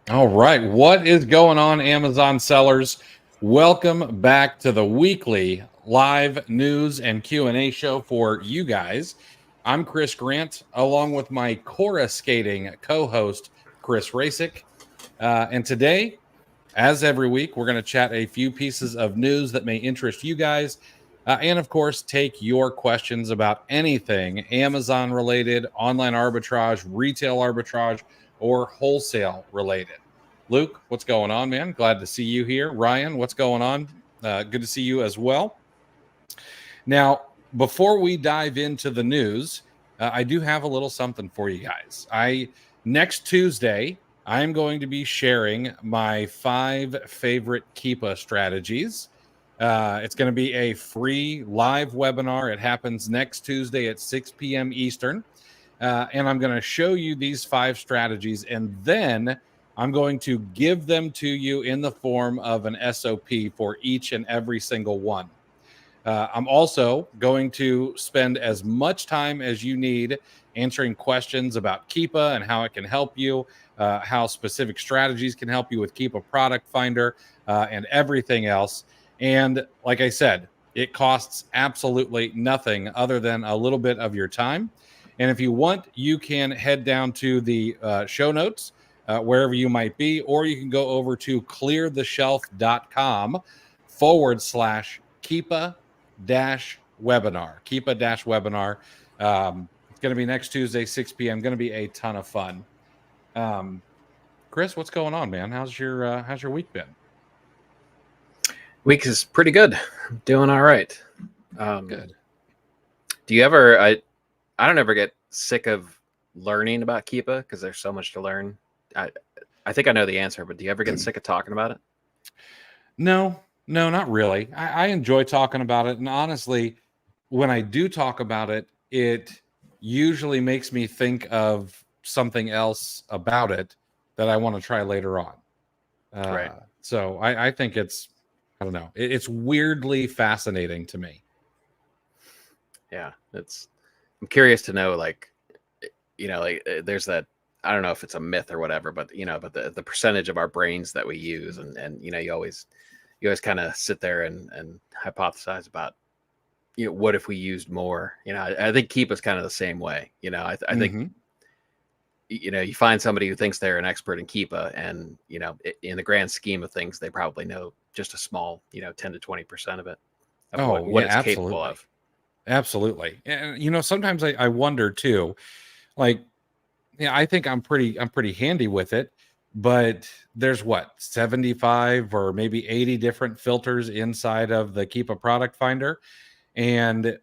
All right. What is going on, Amazon sellers? Welcome back to the weekly live news and Q&A show for you guys. I'm Chris Grant, along with my coruscating co-host, Chris Rasick. And today, as every week, we're going to chat a few pieces of news that may interest you guys. And of course, take your questions about anything Amazon related, online arbitrage, retail arbitrage, or wholesale related. Luke, what's going on, man? Glad to see you here. Ryan, what's going on? Good to see you as well. Now, before we dive into the news, I do have a little something for you guys. Next Tuesday, I'm going to be sharing my 5 favorite Keepa strategies. It's going to be a free live webinar. It happens next Tuesday at 6 p.m. Eastern. And I'm going to show you these 5 strategies, and then I'm going to give them to you in the form of an SOP for each and every single one. I'm also going to spend as much time as you need answering questions about Keepa and how it can help you, how specific strategies can help you with Keepa Product Finder, and everything else. And like I said, it costs absolutely nothing other than a little bit of your time. And if you want, you can head down to the show notes, wherever you might be, or you can go over to cleartheshelf.com/Keepa-webinar. Keepa-webinar. It's going to be next Tuesday, 6 p.m. Going to be a ton of fun. Chris, what's going on, man? How's your week been? Week is pretty good. I'm doing all right. Good. Do you ever? I don't ever get sick of learning about Keepa because there's so much to learn. I think I know the answer, but do you ever get sick of talking about it? No, not really. I enjoy talking about it, and honestly, when I do talk about it, it usually makes me think of something else about it that I want to try later on. Right. So I think it's, I don't know, it's weirdly fascinating to me. Yeah, I'm curious to know, there's that, I don't know if it's a myth or whatever, but but the percentage of our brains that we use, and you always kind of sit there and hypothesize about, what if we used more? I think Keepa's kind of the same way. I think you find somebody who thinks they're an expert in Keepa, and in the grand scheme of things, they probably know just a small 10 to 20% of it, of what it's capable of. Absolutely. And sometimes I wonder too, like, I think I'm pretty handy with it, but there's 75 or maybe 80 different filters inside of the Keepa Product Finder. And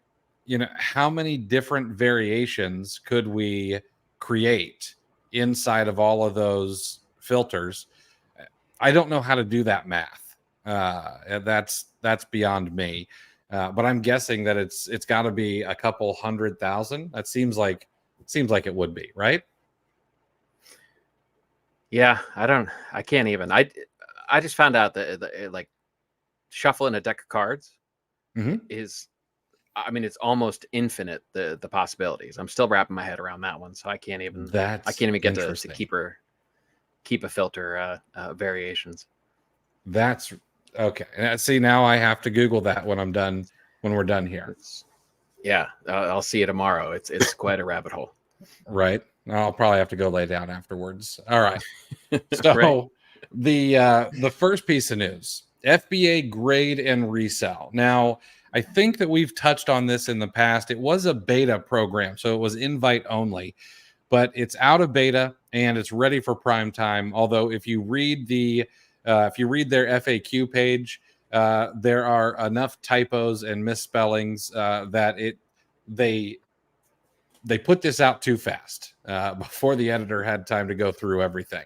how many different variations could we create inside of all of those filters? I don't know how to do that math. That's beyond me. But I'm guessing that it's got to be a couple 100,000. That seems like it would be, right? Yeah, I can't even. I just found out that like shuffling a deck of cards is, I mean, it's almost infinite, the possibilities. I'm still wrapping my head around that one, so I can't even get to Keepa filter variations. That's okay. See, now I have to Google that when we're done here. Yeah, I'll see you tomorrow. It's quite a rabbit hole. Right. I'll probably have to go lay down afterwards. All right. So Right. The first piece of news, FBA grade and resell. Now, I think that we've touched on this in the past. It was a beta program, so it was invite only, but it's out of beta and it's ready for prime time. Although if you read their FAQ page, there are enough typos and misspellings that they put this out too fast before the editor had time to go through everything.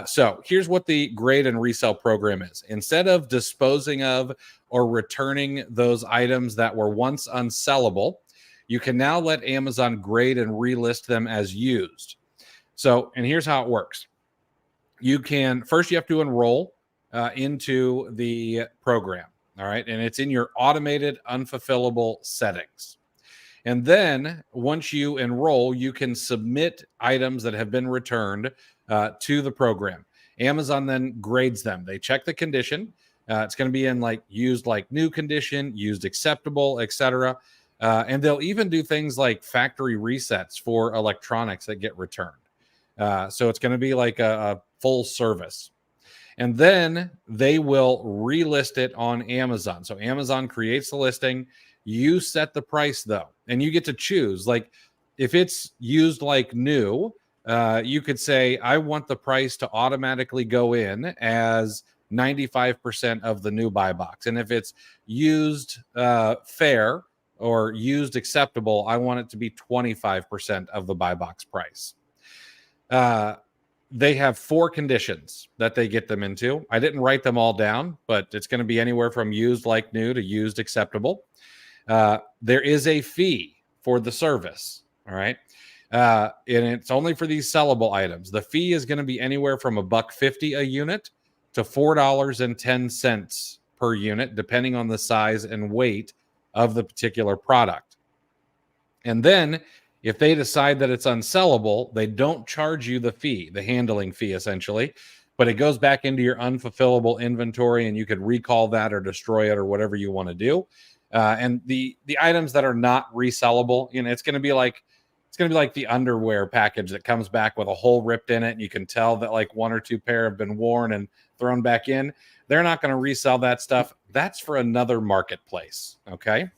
So here's what the grade and resell program is. Instead of disposing of or returning those items that were once unsellable, you can now let Amazon grade and relist them as used. So, and here's how it works. You have to enroll into the program. All right. And it's in your automated unfulfillable settings. And then once you enroll, you can submit items that have been returned to the program. Amazon then grades them. They check the condition. It's going to be in like used, like new condition, used acceptable, etc. And they'll even do things like factory resets for electronics that get returned. So it's going to be like a full service. And then they will relist it on Amazon. So Amazon creates the listing. You set the price though, and you get to choose. Like if it's used like new, you could say, I want the price to automatically go in as 95% of the new buy box. And if it's used fair or used acceptable, I want it to be 25% of the buy box price. They have 4 conditions that they get them into. I didn't write them all down, but it's going to be anywhere from used like new to used acceptable. There is a fee for the service. All right. And it's only for these sellable items. The fee is going to be anywhere from $1.50 a unit to $4.10 per unit, depending on the size and weight of the particular product. And then if they decide that it's unsellable, they don't charge you the fee, the handling fee essentially, but it goes back into your unfulfillable inventory and you could recall that or destroy it or whatever you want to do. And the items that are not resellable, it's going to be like the underwear package that comes back with a hole ripped in it, and you can tell that like 1 or 2 pair have been worn and thrown back in. They're not going to resell that stuff. That's for another marketplace. Okay.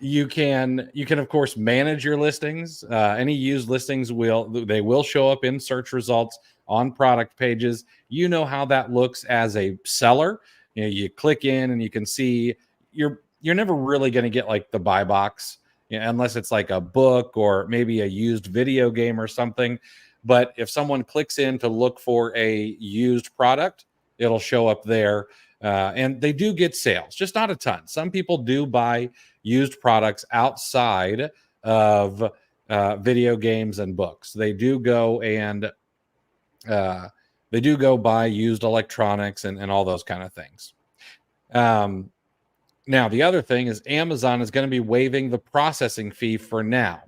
You can of course manage your listings. Any used listings will show up in search results on product pages. You know how that looks as a seller. You click in and you can see you're never really going to get like the buy box, unless it's like a book or maybe a used video game or something. But if someone clicks in to look for a used product, it'll show up there. And they do get sales, just not a ton. Some people do buy used products outside of video games and books. They do go and buy used electronics and all those kind of things. Now, the other thing is Amazon is going to be waiving the processing fee for now.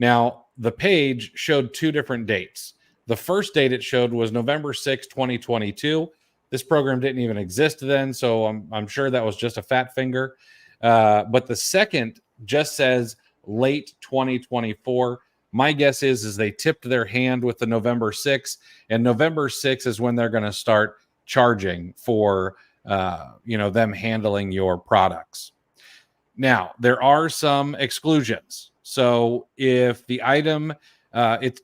Now, the page showed 2 different dates. The first date it showed was November 6, 2022. This program didn't even exist then, so I'm sure that was just a fat finger. But the second just says late 2024. My guess is they tipped their hand with the November 6, and November 6 is when they're going to start charging for them handling your products. Now, there are some exclusions. So if the item,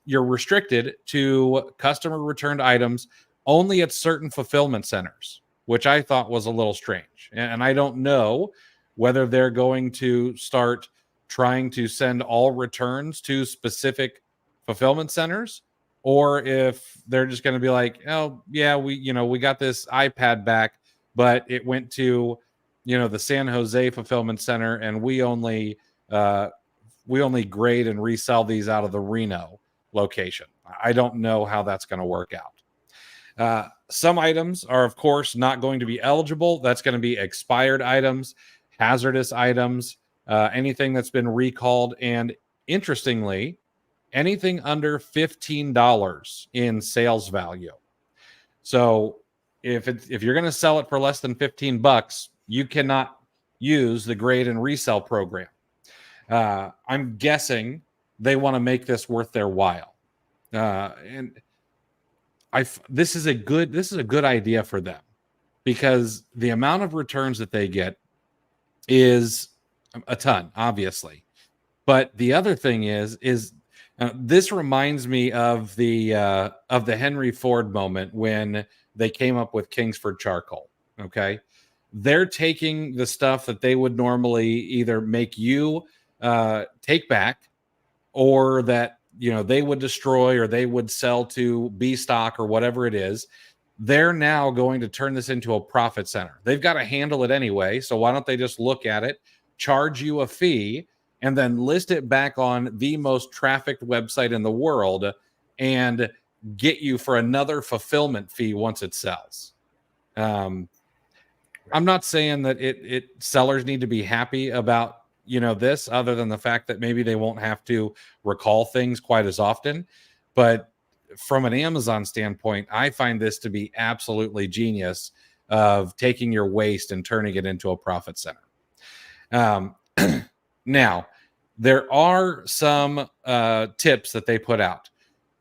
you're restricted to customer returned items only at certain fulfillment centers, which I thought was a little strange. And I don't know whether they're going to start trying to send all returns to specific fulfillment centers, or if they're just going to be like, oh yeah, we got this iPad back, but it went to, the San Jose fulfillment center, and we only grade and resell these out of the Reno location. I don't know how that's going to work out. Some items are, of course, not going to be eligible. That's going to be expired items, hazardous items, anything that's been recalled, and interestingly, anything under $15 in sales value. So if you're going to sell it for less than $15, you cannot use the grade and resell program. I'm guessing they want to make this worth their while, and this is a good idea for them, because the amount of returns that they get is a ton, obviously. But the other thing is this reminds me of the Henry Ford moment when they came up with Kingsford charcoal. Okay, they're taking the stuff that they would normally either make you take back, or that they would destroy, or they would sell to B stock or whatever it is. They're now going to turn this into a profit center. They've got to handle it anyway, so why don't they just look at it, charge you a fee, and then list it back on the most trafficked website in the world and get you for another fulfillment fee once it sells. I'm not saying that sellers need to be happy about this, other than the fact that maybe they won't have to recall things quite as often. But from an Amazon standpoint, I find this to be absolutely genius of taking your waste and turning it into a profit center. Now, there are some tips that they put out.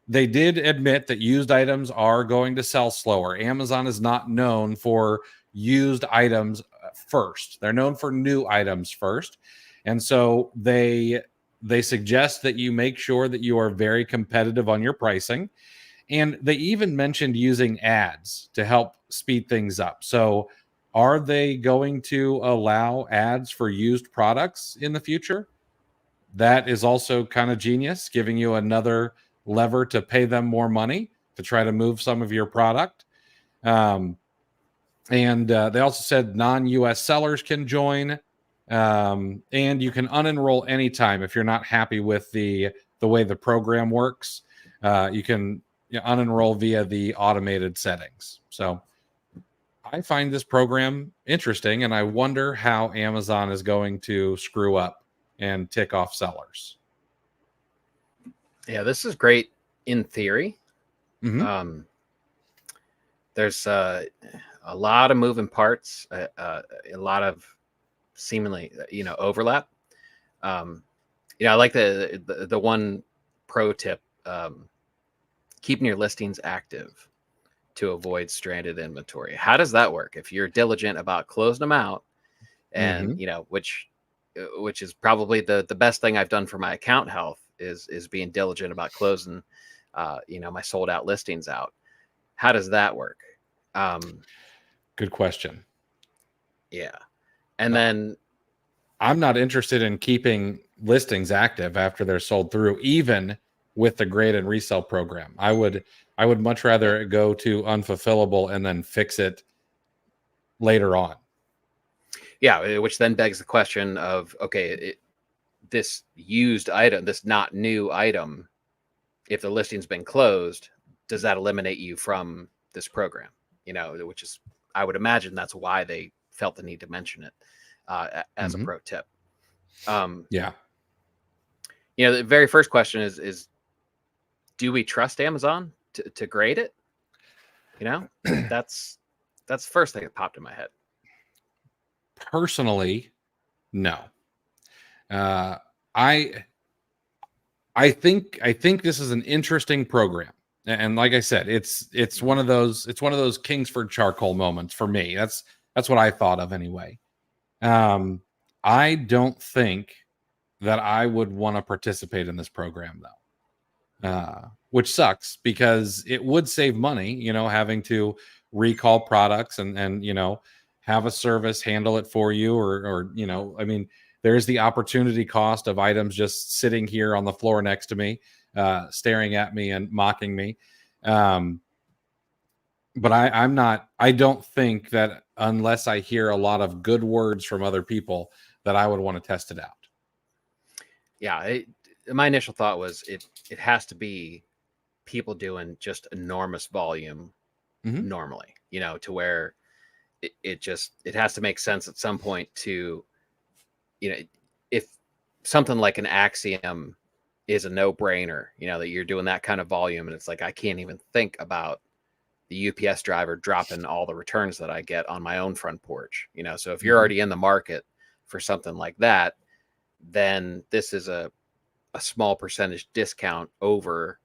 They did admit that used items are going to sell slower. Amazon is not known for used items first. They're known for new items first. And so they suggest that you make sure that you are very competitive on your pricing. And they even mentioned using ads to help speed things up. So are they going to allow ads for used products in the future? That is also kind of genius, giving you another lever to pay them more money to try to move some of your product. And they also said non-US sellers can join, and you can unenroll anytime if you're not happy with the way the program works. You can unenroll via the automated settings. So I find this program interesting, and I wonder how Amazon is going to screw up and tick off sellers. Yeah, this is great in theory. Mm-hmm. There's a lot of moving parts, a lot of seemingly overlap. I like the one pro tip: keeping your listings active to avoid stranded inventory. How does that work? If you're diligent about closing them out, and which is probably the best thing I've done for my account health is being diligent about closing my sold out listings out. How does that work? Good question. Yeah. And then I'm not interested in keeping listings active after they're sold through, even with the grade and resell program. I would much rather go to unfulfillable and then fix it later on. Yeah, which then begs the question of, okay, this used item, this not new item, if the listing's been closed, does that eliminate you from this program? Which is, I would imagine that's why they felt the need to mention it as a pro tip. Yeah. The very first question is do we trust Amazon to grade it? That's the first thing that popped in my head. Personally, no. I think this is an interesting program. And like I said, it's one of those Kingsford charcoal moments for me. That's what I thought of anyway. I don't think that I would want to participate in this program though. Which sucks because it would save money, having to recall products and have a service handle it for you or I mean, there's the opportunity cost of items just sitting here on the floor next to me, staring at me and mocking me. But I don't think that unless I hear a lot of good words from other people that I would want to test it out. Yeah. My initial thought was it has to be people doing just enormous volume normally, to where it has to make sense at some point to, if something like an Axiom is a no-brainer, that you're doing that kind of volume, and it's like, I can't even think about the UPS driver dropping all the returns that I get on my own front porch, so if you're already in the market for something like that, then this is a small percentage discount over,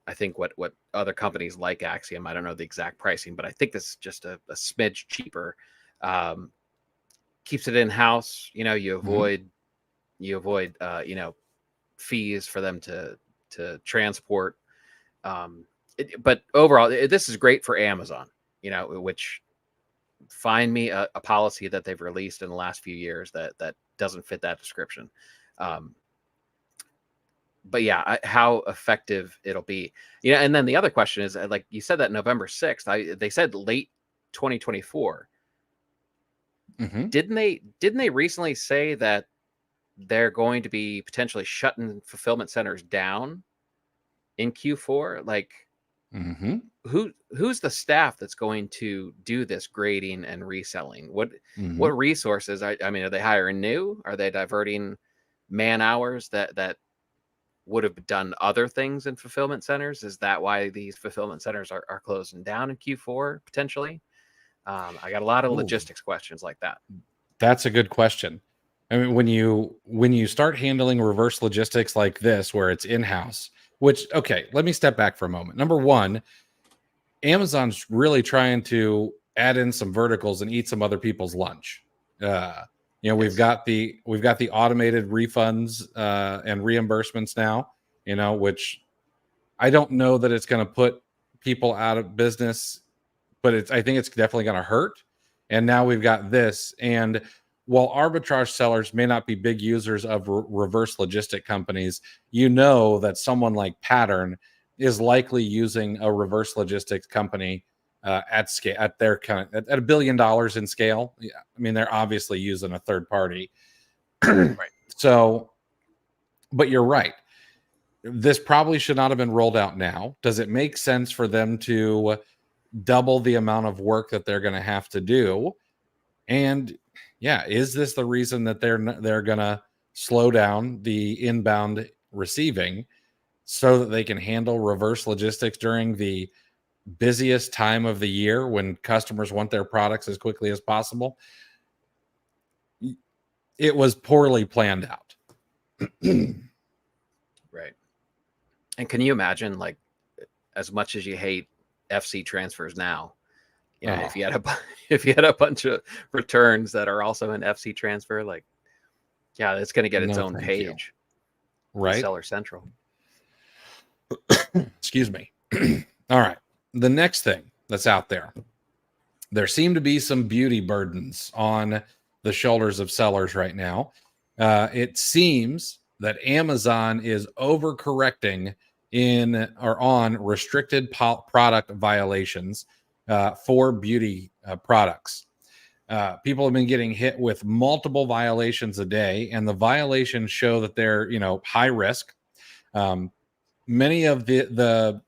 I think, what other companies like Axiom, I don't know the exact pricing, but I think this is just a smidge cheaper. Keeps it in-house, you avoid fees for them to transport. But overall, this is great for Amazon, which find me a policy that they've released in the last few years that doesn't fit that description. But yeah, how effective it'll be, and then the other question is, like you said, that November 6th, they said late 2024. Didn't they recently say that they're going to be potentially shutting fulfillment centers down in Q4? Like, who's the staff that's going to do this grading and reselling? What resources? I mean, are they hiring new? Are they diverting man hours that would have done other things in fulfillment centers. Is that why these fulfillment centers are closing down in Q4 potentially? I got a lot of logistics questions like that. That's a good question. I mean, when you start handling reverse logistics like this, where it's in-house, which, okay, let me step back for a moment. Number one, Amazon's really trying to add in some verticals and eat some other people's lunch. We've got the automated refunds and reimbursements now, which I don't know that it's going to put people out of business, but I think it's definitely going to hurt. And now we've got this. And while arbitrage sellers may not be big users of reverse logistic companies, that someone like Pattern is likely using a reverse logistics company at scale, at their kind of, at $1 billion in scale. Yeah, I mean, they're obviously using a third party. Right. So, but you're right. This probably should not have been rolled out now. Does it make sense for them to double the amount of work that they're going to have to do? And yeah, is this the reason that they're going to slow down the inbound receiving so that they can handle reverse logistics during the busiest time of the year when customers want their products as quickly as possible? It was poorly planned out. Right. And can you imagine, like, as much as you hate FC transfers now, if you had a bunch of returns that are also an FC transfer, like, yeah, it's going to get its own page, right? Seller Central. Excuse me. All right. The next thing that's out there seem to be some beauty burdens on the shoulders of sellers right now. It seems that Amazon is overcorrecting on restricted product violations for beauty products. People have been getting hit with multiple violations a day, and the violations show that they're high risk. Many of the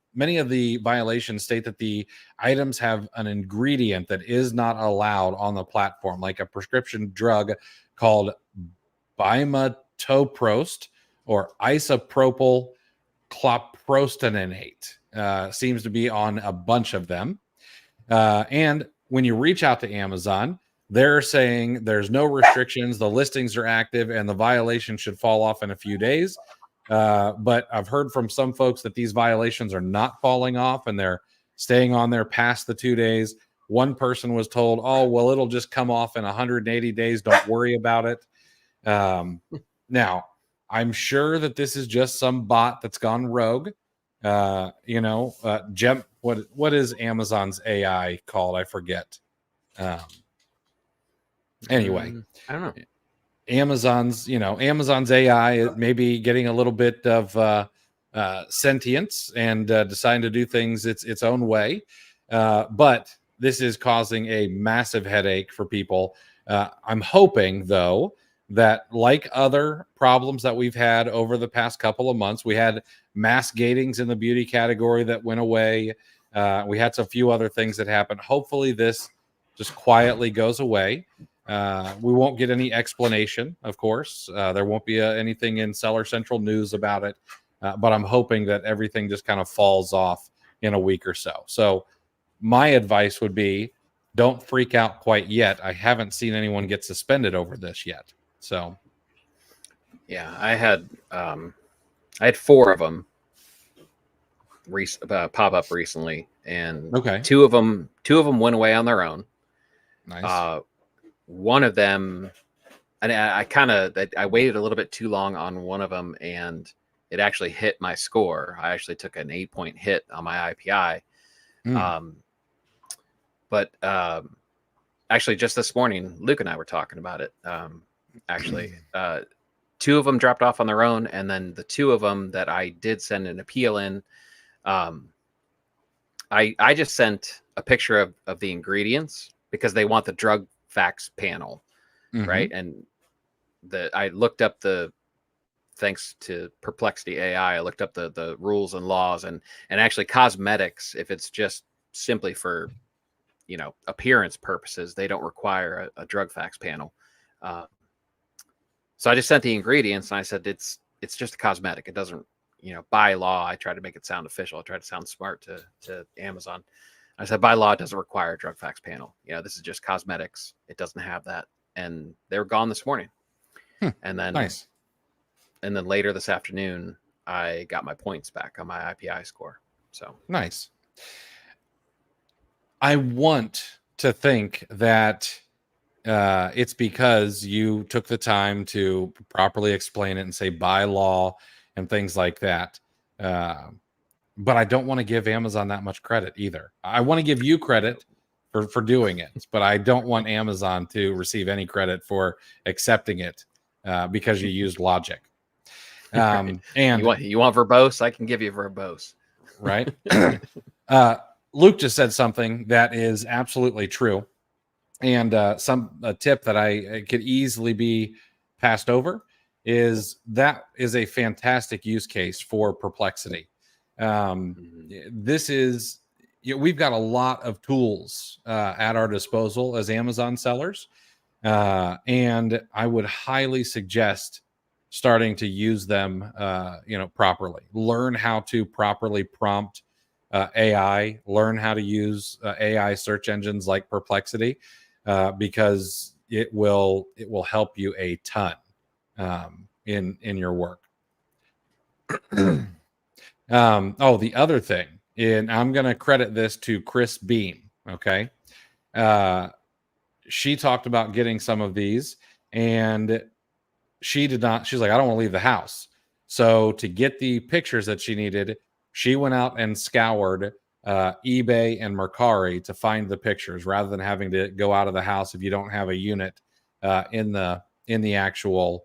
violations state that the items have an ingredient that is not allowed on the platform, like a prescription drug called bimatoprost or isopropyl cloprostenate. Seems to be on a bunch of them. And when you reach out to Amazon, they're saying there's no restrictions, the listings are active, and the violation should fall off in a few days. But I've heard from some folks that these violations are not falling off and they're staying on there past the 2 days. One person was told, "Oh, well, it'll just come off in 180 days. Don't worry about it." Now, I'm sure that this is just some bot that's gone rogue. What is Amazon's AI called? I forget. Anyway, I don't know. Amazon's AI may be getting a little bit of sentience and deciding to do things its own way. But this is causing a massive headache for people. I'm hoping, though, that like other problems that we've had over the past couple of months, we had mass gatings in the beauty category that went away. We had a few other things that happened. Hopefully this just quietly goes away. We won't get any explanation, of course. There won't be anything in Seller Central News about it. But I'm hoping that everything just kind of falls off in a week or so. So my advice would be, don't freak out quite yet. I haven't seen anyone get suspended over this yet. So, yeah, I had 4 of them pop up recently, and two of them went away on their own. Nice. One of them, and I waited a little bit too long on one of them, and it actually hit my score. I actually took an 8-point hit on my IPI. But actually, just this morning, Luke and I were talking about it. Actually, 2 of them dropped off on their own, and then the 2 of them that I did send an appeal in, I just sent a picture of the ingredients because they want the drug facts panel, right? And I looked up thanks to Perplexity AI, I looked up the rules and laws, and actually cosmetics, if it's just simply for appearance purposes, they don't require a drug facts panel. So I just sent the ingredients, and I said it's just a cosmetic. It doesn't by law, I try to make it sound official. I try to sound smart to Amazon. I said, by law, it doesn't require a drug facts panel. This is just cosmetics. It doesn't have that. And they were gone this morning. And then Nice. And then later this afternoon, I got my points back on my IPI score. So nice. I want to think that it's because you took the time to properly explain it and say by law and things like that. But I don't want to give Amazon that much credit either. I want to give you credit for doing it, but I don't want Amazon to receive any credit for accepting it because you used logic. right. And you want verbose? I can give you verbose. Right. Luke just said something that is absolutely true. And a tip that I could easily be passed over is that is a fantastic use case for Perplexity. This is, we've got a lot of tools at our disposal as Amazon sellers. And I would highly suggest starting to use them, properly. Learn how to properly prompt AI, learn how to use AI search engines like Perplexity, because it will help you a ton in your work. The other thing, and I'm going to credit this to Chris Beam. Okay. She talked about getting some of these, and she did not. She's like, I don't want to leave the house. So to get the pictures that she needed, she went out and scoured eBay and Mercari to find the pictures, rather than having to go out of the house if you don't have a unit in the actual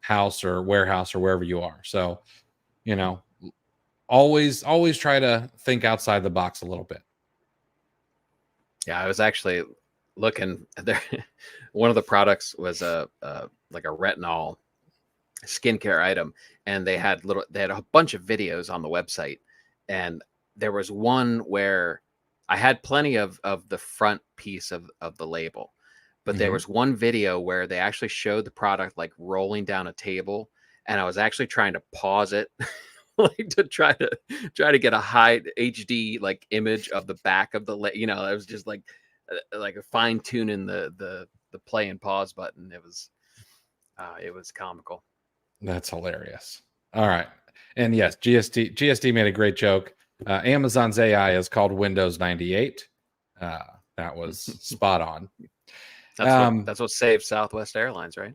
house or warehouse or wherever you are. So, always try to think outside the box a little bit. Yeah, I was actually looking there. One of the products was like a retinol skincare item, and they had a bunch of videos on the website, and there was one where I had plenty of the front piece of the label, but there was one video where they actually showed the product like rolling down a table, and I was actually trying to pause it like to try to get a high HD like image of the back of the it was just like a fine tuning the play and pause button. It was comical. That's hilarious. All right. And yes, GSD made a great joke. Amazon's AI is called Windows 98. That was spot on. That's what saved Southwest Airlines, right?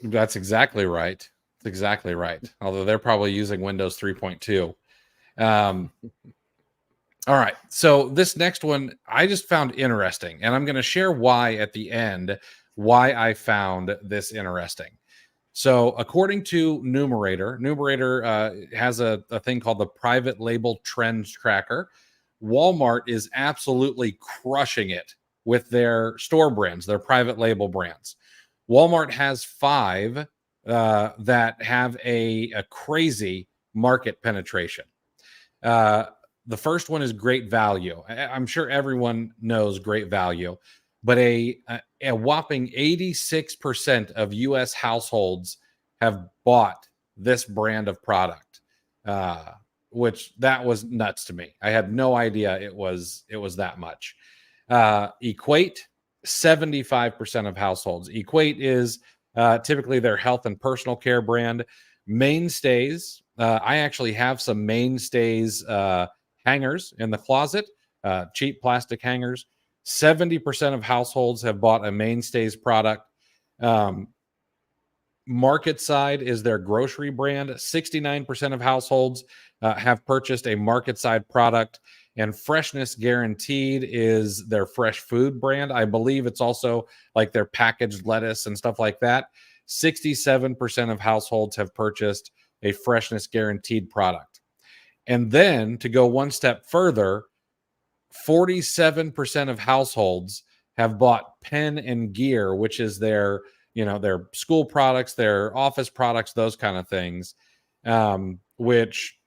That's exactly right. That's exactly right. Although they're probably using Windows 3.2. All right. So this next one I just found interesting, and I'm going to share why at the end, why I found this interesting. So according to Numerator has a thing called the Private Label Trends Tracker. Walmart is absolutely crushing it with their store brands, their private label brands. Walmart has 5 that have a crazy market penetration. The first one is Great Value. I'm sure everyone knows Great Value, but a whopping 86% of U.S. households have bought this brand of product, which that was nuts to me. I had no idea it was that much. Equate, 75% of households. Equate is typically their health and personal care brand. Mainstays, I actually have some Mainstays hangers in the closet, cheap plastic hangers. 70% of households have bought a Mainstays product. Market Side is their grocery brand. 69% of households have purchased a Market Side product. And Freshness Guaranteed is their fresh food brand. I believe it's also like their packaged lettuce and stuff like that. 67% of households have purchased a Freshness Guaranteed product. And then to go one step further, 47% of households have bought Pen and Gear, which is their school products, their office products, those kind of things, which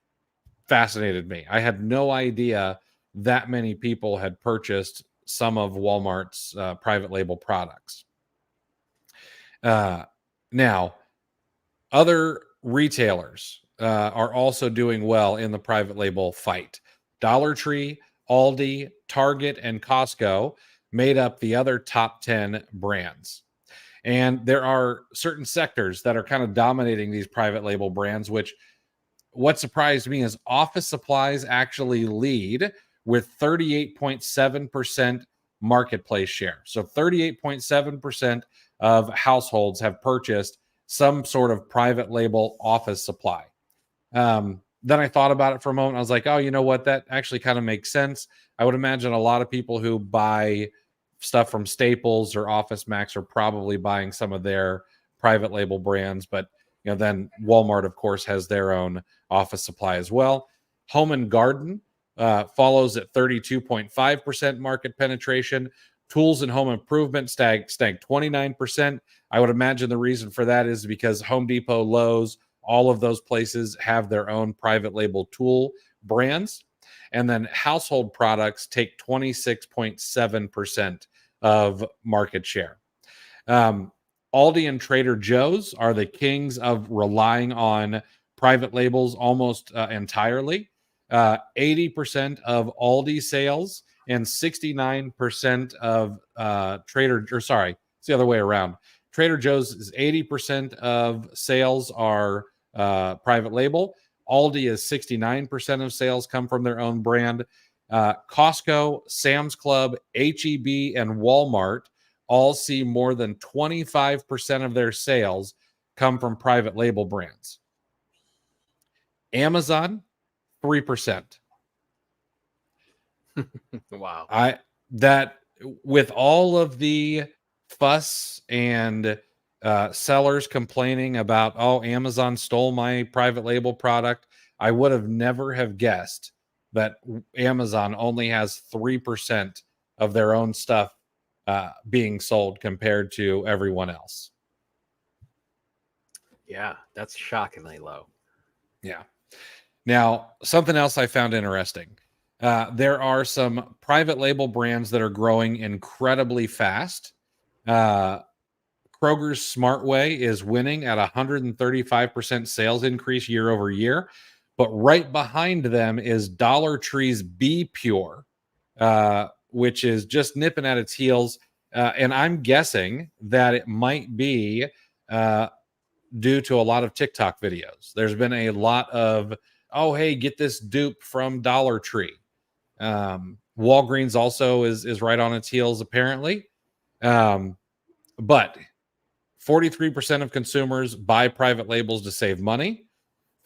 fascinated me. I had no idea that many people had purchased some of Walmart's private label products. Now, other retailers are also doing well in the private label fight. Dollar Tree, Aldi, Target, and Costco made up the other top 10 brands. And there are certain sectors that are kind of dominating these private label brands, which what surprised me is office supplies actually lead with 38.7% marketplace share. So 38.7% of households have purchased some sort of private label office supply. Then I thought about it for a moment. I was like, oh, you know what? That actually kind of makes sense. I would imagine a lot of people who buy stuff from Staples or Office Max are probably buying some of their private label brands. But then Walmart, of course, has their own office supply as well. Home and Garden follows at 32.5% market penetration. Tools and home improvement stagned 29%. I would imagine the reason for that is because Home Depot, Lowe's, all of those places have their own private label tool brands. And then household products take 26.7% of market share. Aldi and Trader Joe's are the kings of relying on private labels almost entirely. 80% of Aldi sales and 69% of it's the other way around. Trader Joe's is 80% of sales are private label. Aldi is 69% of sales come from their own brand. Costco, Sam's Club, HEB, and Walmart all see more than 25% of their sales come from private label brands. Amazon, 3%. Wow. That with all of the fuss and sellers complaining about, oh, Amazon stole my private label product, I would have never have guessed that Amazon only has 3% of their own stuff being sold compared to everyone else. Yeah, that's shockingly low. Yeah. Now, something else I found interesting. There are some private label brands that are growing incredibly fast. Kroger's Smart Way is winning at 135% sales increase year over year. But right behind them is Dollar Tree's Be Pure, which is just nipping at its heels. And I'm guessing that it might be due to a lot of TikTok videos. There's been a lot of, oh, hey, get this dupe from Dollar Tree. Walgreens also is right on its heels, apparently. But 43% of consumers buy private labels to save money.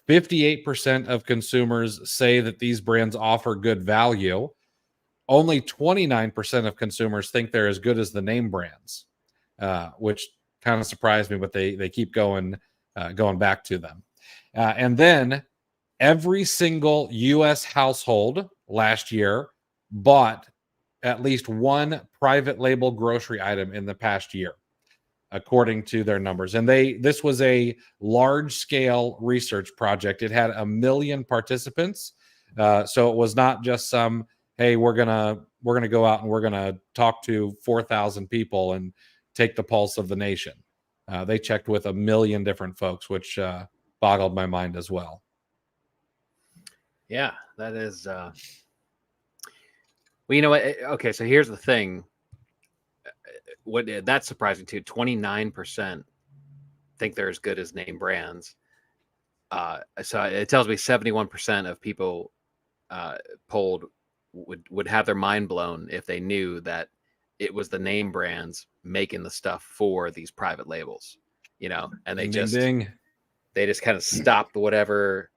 58% of consumers say that these brands offer good value. Only 29% of consumers think they're as good as the name brands, which kind of surprised me, but they keep going back to them. And then every single U.S. household last year bought at least one private label grocery item in the past year, according to their numbers. And this was a large-scale research project. It had 1 million participants. So it was not just some, hey, we're gonna go out and we're gonna talk to 4,000 people and take the pulse of the nation. They checked with 1 million different folks, which boggled my mind as well. Yeah, that is. Well, you know what? Okay, so here's the thing. What that's surprising too. 29% think they're as good as name brands. So it tells me 71% of people polled would have their mind blown if they knew that it was the name brands making the stuff for these private labels, and they just kind of stopped whatever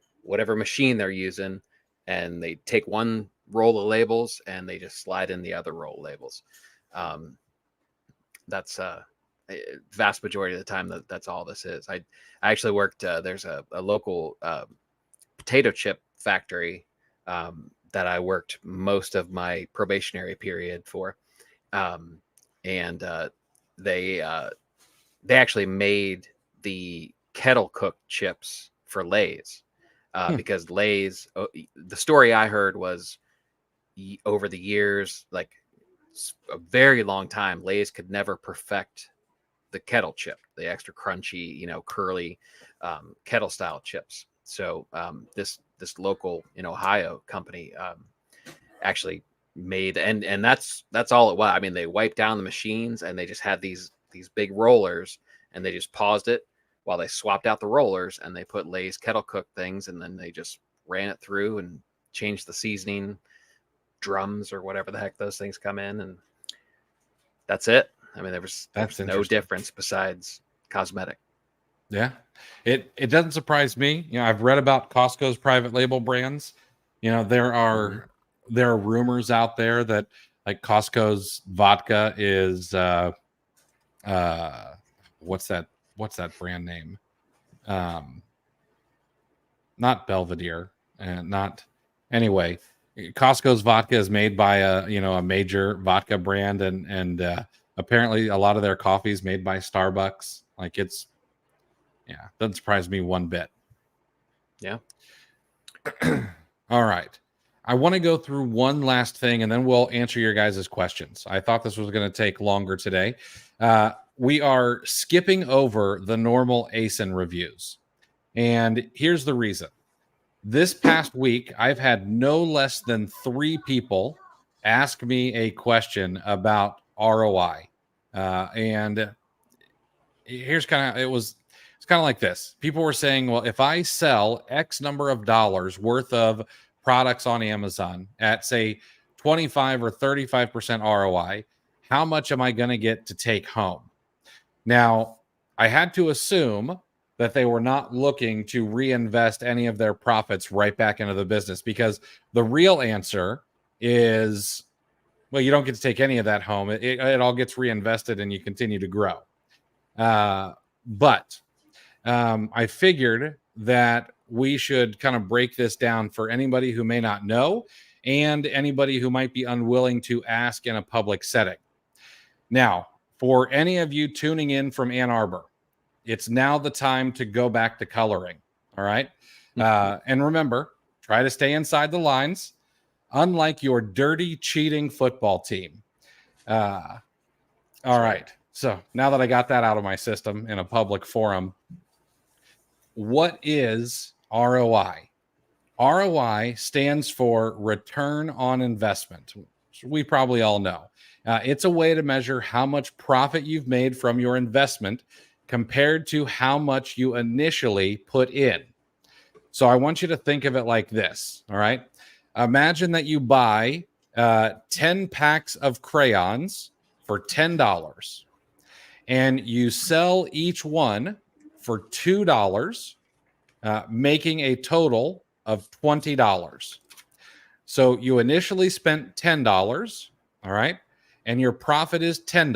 machine they're using, and they take one roll of labels and they just slide in the other roll of labels. That's vast majority of the time that's all this is. I actually worked, there's a local potato chip factory that I worked most of my probationary period for. And they actually made the kettle cooked chips for Lay's because Lay's, the story I heard was over the years, like a very long time, Lay's could never perfect the kettle chip, the extra crunchy, curly kettle style chips. So this local in Ohio company actually made, and that's all it was. I mean, they wiped down the machines and they just had these big rollers, and they just paused it while they swapped out the rollers, and they put Lay's kettle cooked things, and then they just ran it through and changed the seasoning drums or whatever the heck those things come in, and that's it. I mean, there was no difference besides cosmetic. Yeah, it doesn't surprise me. You know, I've read about Costco's private label brands. You know, there are rumors out there that like Costco's vodka is what's that brand name? Not Belvedere, and not anyway. Costco's vodka is made by a major vodka brand, and apparently a lot of their coffee is made by Starbucks. Like doesn't surprise me one bit. Yeah. All right. I want to go through one last thing, and then we'll answer your guys' questions. I thought this was going to take longer today. We are skipping over the normal ASIN reviews. And here's the reason. This past week, I've had no less than 3 people ask me a question about ROI. And here's it's kind of like this. People were saying, well, if I sell X number of dollars worth of products on Amazon at, say, 25 or 35% ROI, how much am I going to get to take home? Now, I had to assume that they were not looking to reinvest any of their profits right back into the business, because the real answer is, well, you don't get to take any of that home. It all gets reinvested and you continue to grow. But I figured that we should kind of break this down for anybody who may not know and anybody who might be unwilling to ask in a public setting. Now, for any of you tuning in from Ann Arbor, it's now the time to go back to coloring. All right. And remember, try to stay inside the lines, unlike your dirty, cheating football team. All right. So now that I got that out of my system in a public forum, what is ROI? ROI stands for return on investment, which we probably all know. It's a way to measure how much profit you've made from your investment compared to how much you initially put in. So I want you to think of it like this. All right. Imagine that you buy 10 packs of crayons for $10 and you sell each one for $2, making a total of $20. So you initially spent $10, all right, and your profit is $10.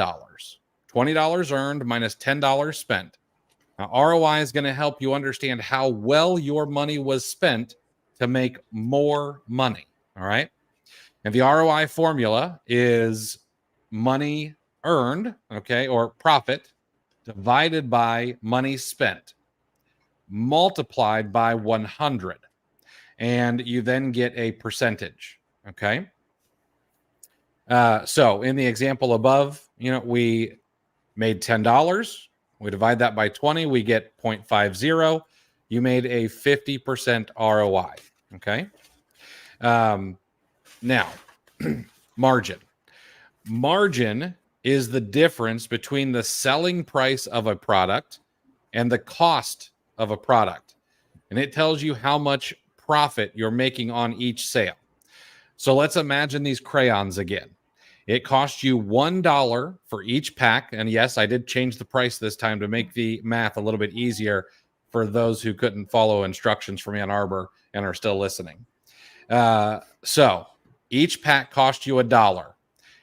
$20 earned minus $10 spent. Now, ROI is going to help you understand how well your money was spent to make more money, all right? And the ROI formula is money earned, okay, or profit divided by money spent, multiplied by 100. And you then get a percentage, okay? So in the example above, we made $10. We divide that by 20. We get 0.50. You made a 50% ROI, okay? Now, margin. Margin is the difference between the selling price of a product and the cost of a product. And it tells you how much profit you're making on each sale. So let's imagine these crayons again. It cost you $1 for each pack. And yes, I did change the price this time to make the math a little bit easier for those who couldn't follow instructions from Ann Arbor and are still listening. So each pack cost you $1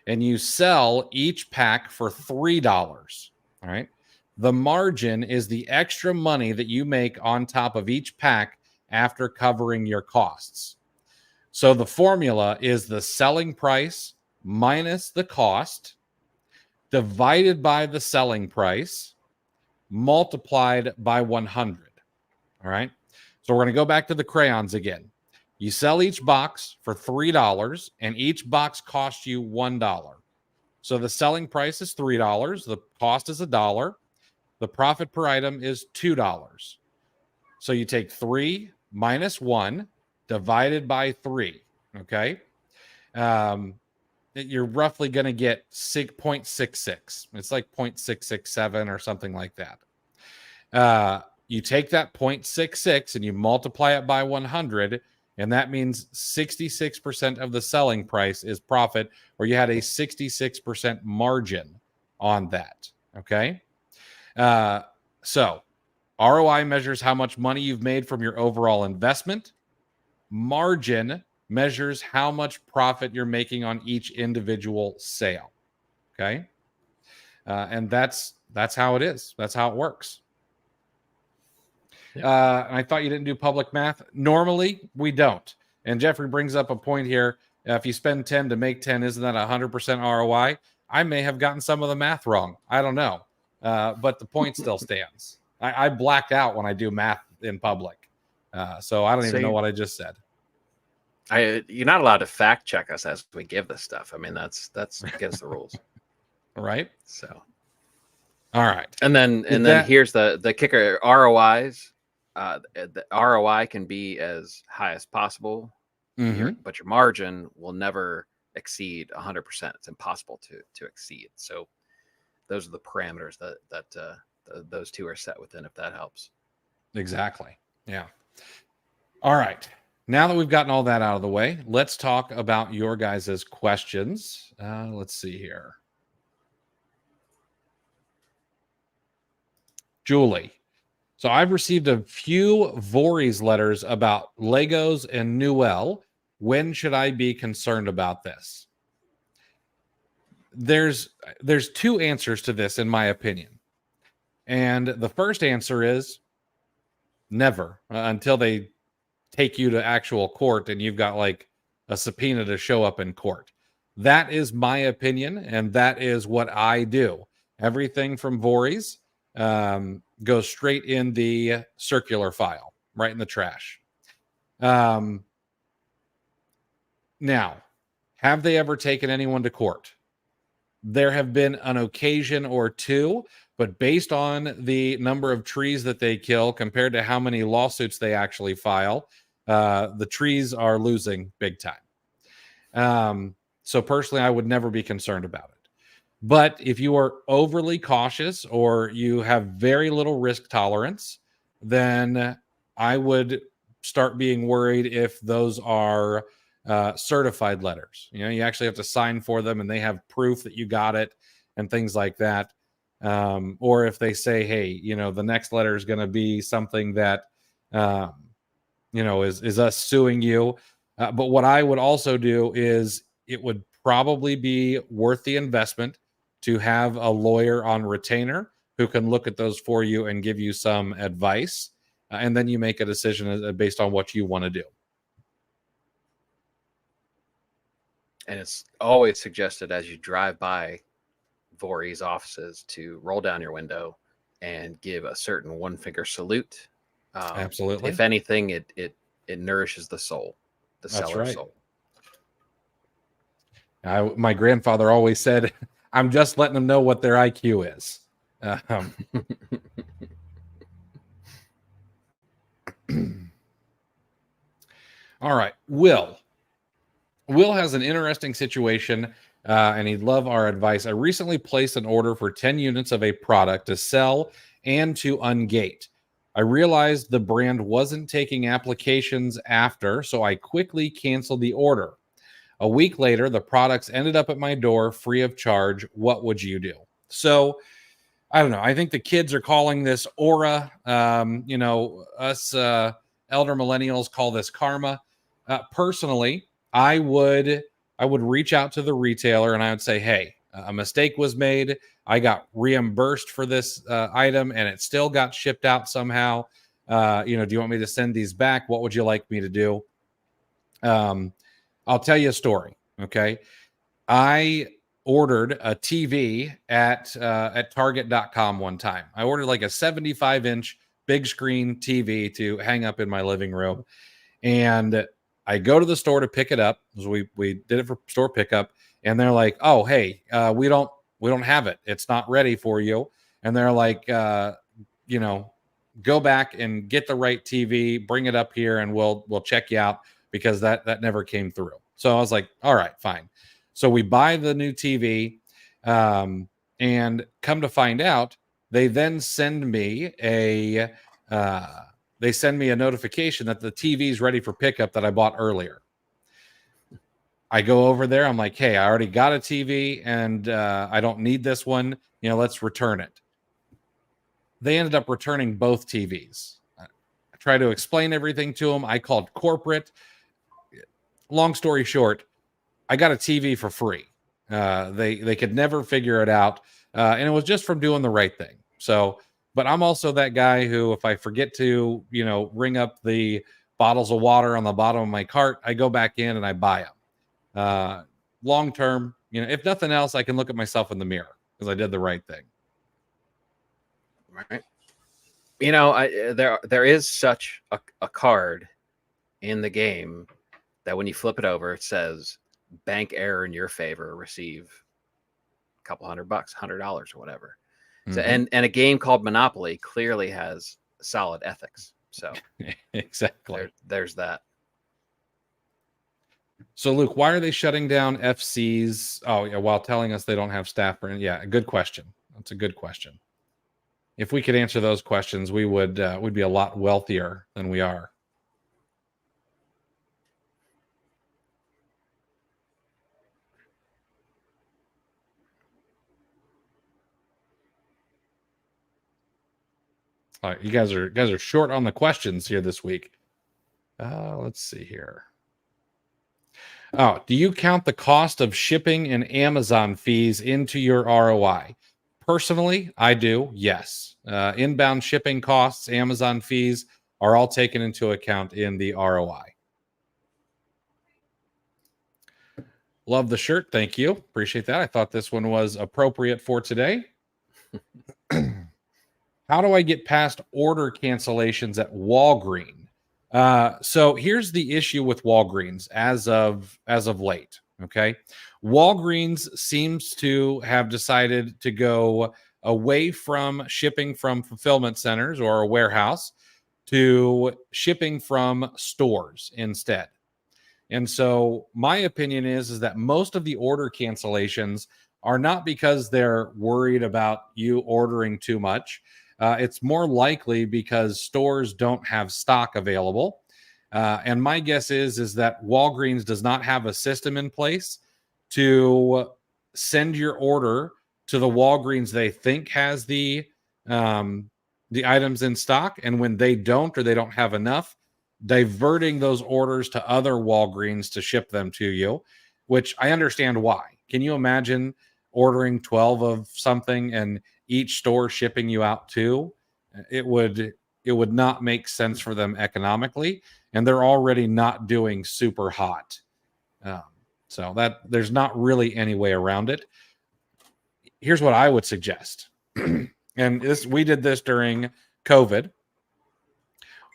and you sell each pack for $3. All right. The margin is the extra money that you make on top of each pack after covering your costs. So the formula is the selling price minus the cost divided by the selling price multiplied by 100. All right. So we're going to go back to the crayons again. You sell each box for $3 and each box costs you $1. So the selling price is $3. The cost is $1. The profit per item is $2. So you take 3 minus 1 divided by 3. Okay. You're roughly going to get 0.66. It's like 0.667 or something like that. You take that 0.66 and you multiply it by 100, and that means 66% of the selling price is profit, or you had a 66% margin on that. Okay. So ROI measures how much money you've made from your overall investment. Margin measures how much profit you're making on each individual sale. Okay. And that's how it is. That's how it works. Yeah. And I thought you didn't do public math. Normally we don't. And Jeffrey brings up a point here. If you spend 10 to make 10, isn't that 100% ROI? I may have gotten some of the math wrong. I don't know. But the point still stands. I blacked out when I do math in public. So I don't even know what I just said. You're not allowed to fact check us as we give this stuff. I mean, that's against the rules. Right. So, all right. And then here's the kicker: ROIs. The ROI can be as high as possible, but your margin will never exceed 100%. It's impossible to exceed. So those are the parameters that those two are set within, if that helps. Exactly. Yeah. All right. Now that we've gotten all that out of the way, let's talk about your guys' questions. Let's see here. Julie. So I've received a few Voorhees letters about Legos and Newell. When should I be concerned about this? There's two answers to this, in my opinion. And the first answer is never, until they take you to actual court and you've got like a subpoena to show up in court. That is my opinion, and that is what I do. Everything from Voorhees goes straight in the circular file, right in the trash. Now, have they ever taken anyone to court? There have been an occasion or two, but based on the number of trees that they kill compared to how many lawsuits they actually file, the trees are losing big time. So personally, I would never be concerned about it. But if you are overly cautious or you have very little risk tolerance, then I would start being worried if those are certified letters. You know, you actually have to sign for them and they have proof that you got it and things like that. Or if they say, hey, you know, the next letter is going to be something that, you know, is us suing you. But what I would also do is it would probably be worth the investment to have a lawyer on retainer who can look at those for you and give you some advice. And then you make a decision based on what you want to do. And it's always suggested as you drive by Voorhees offices to roll down your window and give a certain one-finger salute. Absolutely. If anything, it nourishes the soul, the seller's soul. My grandfather always said, I'm just letting them know what their IQ is. All right. Will has an interesting situation, and he'd love our advice. I recently placed an order for 10 units of a product to sell and to ungate. I realized the brand wasn't taking applications after, so I quickly canceled the order. A week later, the products ended up at my door free of charge. What would you do? So, I don't know. I think the kids are calling this aura. You know, us elder millennials call this karma. Personally, I would reach out to the retailer and I would say, hey, a mistake was made. I got reimbursed for this item and it still got shipped out somehow. You know, do you want me to send these back? What would you like me to do? I'll tell you a story. Okay. I ordered a TV at target.com one time. I ordered like a 75-inch big screen TV to hang up in my living room. And I go to the store to pick it up. So we did it for store pickup. And they're like, oh, hey, we don't have it. It's not ready for you. And they're like, you know, go back and get the right TV, bring it up here, and we'll check you out, because that never came through. So I was like, all right, fine. So we buy the new TV, and come to find out, they then send me a notification that the TV is ready for pickup that I bought earlier. I go over there. I'm like, hey, I already got a TV, and I don't need this one. Let's return it. They ended up returning both TVs. I tried to explain everything to them. I called corporate. Long story short, I got a TV for free. They could never figure it out, and it was just from doing the right thing. So, but I'm also that guy who, if I forget to, ring up the bottles of water on the bottom of my cart, I go back in and I buy them. Long term, if nothing else, I can look at myself in the mirror because I did the right thing. Right. There is such a card in the game that when you flip it over, it says bank error in your favor, receive a couple $100, $100 or whatever. So, and a game called Monopoly clearly has solid ethics. So exactly. There's that. So Luke, why are they shutting down FCs? Oh yeah, while telling us they don't have staff for it. Yeah, good question. That's a good question. If we could answer those questions, we would we'd be a lot wealthier than we are. All right, you guys are short on the questions here this week. Let's see here. Oh, do you count the cost of shipping and Amazon fees into your ROI? Personally, I do, yes. Inbound shipping costs, Amazon fees are all taken into account in the ROI. Love the shirt. Thank you. Appreciate that. I thought this one was appropriate for today. How do I get past order cancellations at Walgreens? So here's the issue with Walgreens as of late. Okay. Walgreens seems to have decided to go away from shipping from fulfillment centers or a warehouse to shipping from stores instead. And so my opinion is that most of the order cancellations are not because they're worried about you ordering too much. It's more likely because stores don't have stock available. And my guess is that Walgreens does not have a system in place to send your order to the Walgreens they think has the items in stock. And when they don't, or they don't have enough, diverting those orders to other Walgreens to ship them to you, which I understand why. Can you imagine ordering 12 of something and each store shipping you out 2? It would not make sense for them economically, and they're already not doing super hot. So that there's not really any way around it. Here's what I would suggest. And we did this during COVID.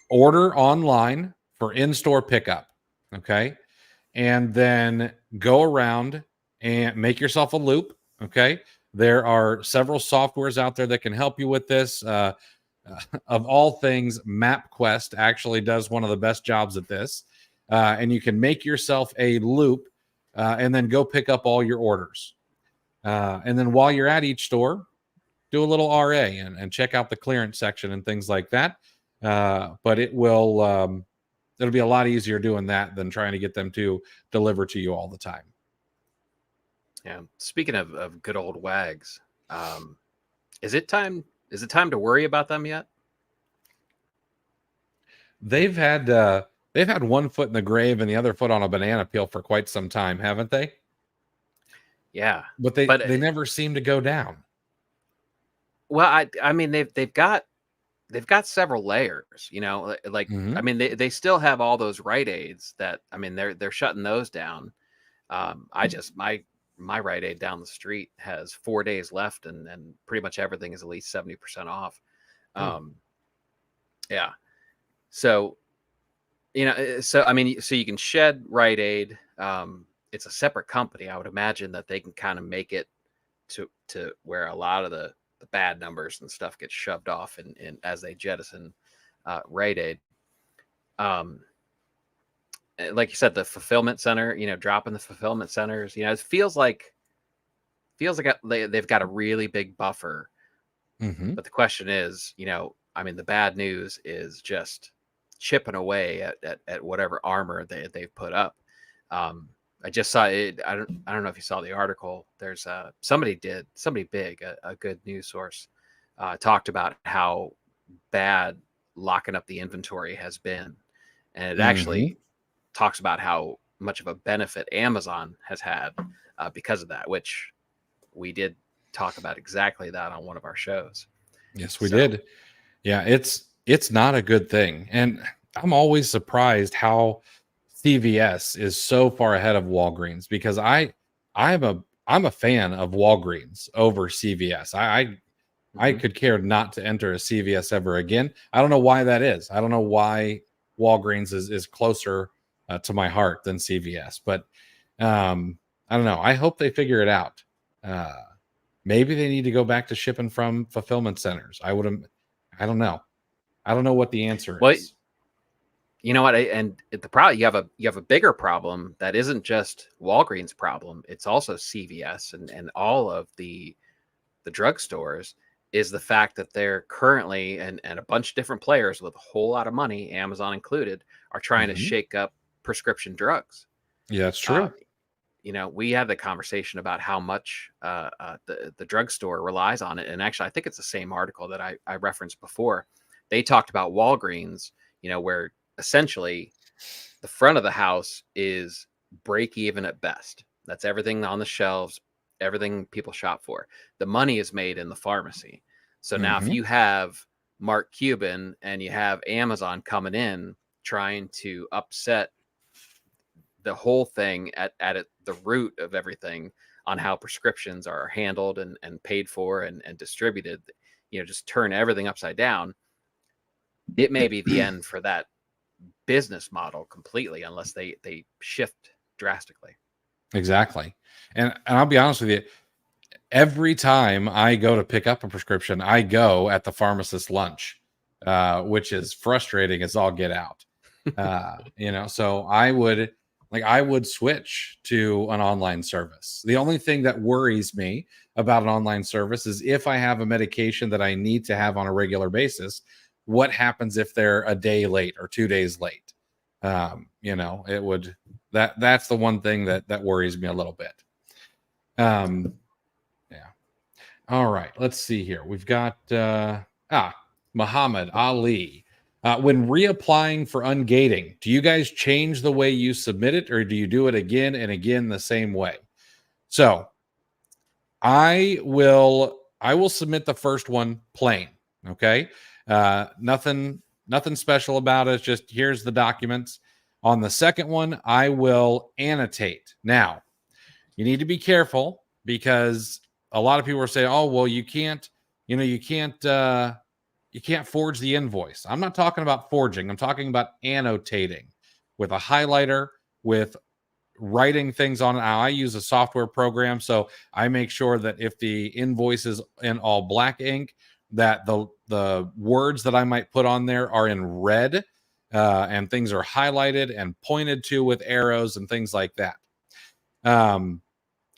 Order online for in-store pickup, okay? And then go around and make yourself a loop, okay? There are several softwares out there that can help you with this. Of all things, MapQuest actually does one of the best jobs at this. And you can make yourself a loop and then go pick up all your orders. And then while you're at each store, do a little RA and check out the clearance section and things like that. But it'll be a lot easier doing that than trying to get them to deliver to you all the time. Yeah. Speaking of good old wags, is it time to worry about them yet? They've had one foot in the grave and the other foot on a banana peel for quite some time, haven't they? Yeah. But they never seem to go down. Well, I mean they've got several layers, like I mean they still have all those Rite Aids that, I mean, they're shutting those down. My Rite Aid down the street has 4 days left and pretty much everything is at least 70% off. Yeah. So, I mean, so you can shed Rite Aid. It's a separate company. I would imagine that they can kind of make it to where a lot of the bad numbers and stuff get shoved off in as they jettison Rite Aid. Like you said, the fulfillment center, dropping the fulfillment centers, it feels like they've got a really big buffer. Mm-hmm. But the question is, the bad news is just chipping away at whatever armor they've put up. I just saw it. I don't know if you saw the article. There's somebody big, a good news source, talked about how bad locking up the inventory has been. And it actually talks about how much of a benefit Amazon has had because of that, which we did talk about exactly that on one of our shows. Yes, we did. Yeah, it's not a good thing. And I'm always surprised how CVS is so far ahead of Walgreens, because I'm a fan of Walgreens over CVS. I could care not to enter a CVS ever again. I don't know why that is. I don't know why Walgreens is closer to my heart than CVS, but I don't know. I hope they figure it out. Maybe they need to go back to shipping from fulfillment centers. I don't know. I don't know what the answer is. You know what? And the problem, you have a bigger problem that isn't just Walgreens' problem. It's also CVS and all of the drugstores, is the fact that they're currently, and a bunch of different players with a whole lot of money, Amazon included, are trying to shake up prescription drugs. Yeah, that's true. We had the conversation about how much the drugstore relies on it. And actually, I think it's the same article that I referenced before. They talked about Walgreens, where essentially the front of the house is break even at best. That's everything on the shelves, everything people shop for. The money is made in the pharmacy. So now if you have Mark Cuban and you have Amazon coming in trying to upset the whole thing at the root of everything on how prescriptions are handled and paid for and distributed, just turn everything upside down, it may be the end for that business model completely, unless they shift drastically. Exactly. And I'll be honest with you, every time I go to pick up a prescription, I go at the pharmacist's lunch, which is frustrating as all get out. So I would switch to an online service. The only thing that worries me about an online service is if I have a medication that I need to have on a regular basis, what happens if they're a day late or 2 days late? It would, that's the one thing that worries me a little bit. Yeah. All right, let's see here. We've got Muhammad Ali. When reapplying for ungating, do you guys change the way you submit it, or do you do it again and again the same way? So I will submit the first one plain. Okay. Nothing special about it. Just here's the documents. On the second one, I will annotate. Now, you need to be careful, because a lot of people are saying, "Oh, well, you can't forge the invoice." I'm not talking about forging. I'm talking about annotating with a highlighter, with writing things on it. I use a software program, so I make sure that if the invoice is in all black ink, that the words that I might put on there are in red, and things are highlighted and pointed to with arrows and things like that.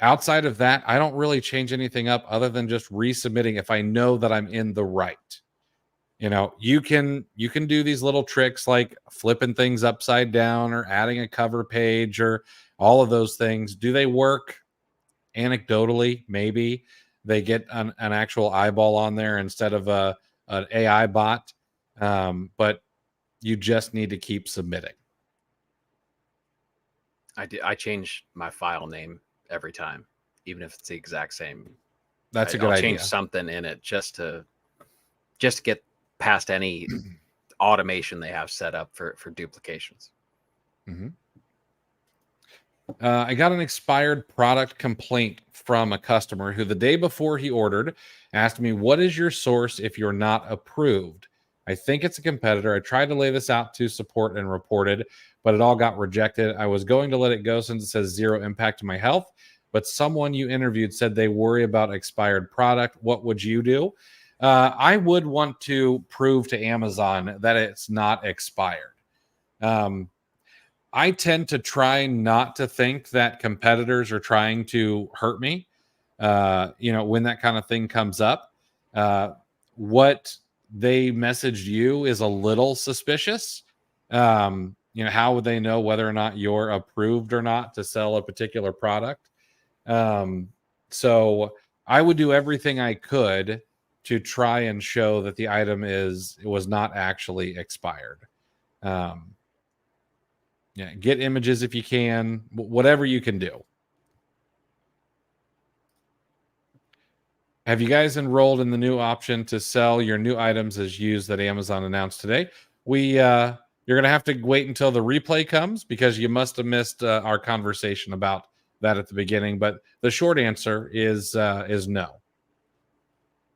Outside of that, I don't really change anything up other than just resubmitting if I know that I'm in the right. You can do these little tricks like flipping things upside down or adding a cover page or all of those things. Do they work? Anecdotally, maybe they get an actual eyeball on there instead of an AI bot. But you just need to keep submitting. I change my file name every time, even if it's the exact same. That's a good idea. I'll change something in it just to get past any automation they have set up for duplications. I got an expired product complaint from a customer who the day before he ordered asked me, "What is your source if you're not approved? I think it's a competitor. I tried to lay this out to support and reported, but it all got rejected. I was going to let it go since it says zero impact to my health, but someone you interviewed said they worry about expired product. What would you do? I would want to prove to Amazon that it's not expired. I tend to try not to think that competitors are trying to hurt me. When that kind of thing comes up, what they messaged you is a little suspicious. How would they know whether or not you're approved or not to sell a particular product? So I would do everything I could to try and show that the item was not actually expired. Get images if you can, whatever you can do. Have you guys enrolled in the new option to sell your new items as used that Amazon announced today? You're going to have to wait until the replay comes because you must have missed our conversation about that at the beginning. But the short answer is no.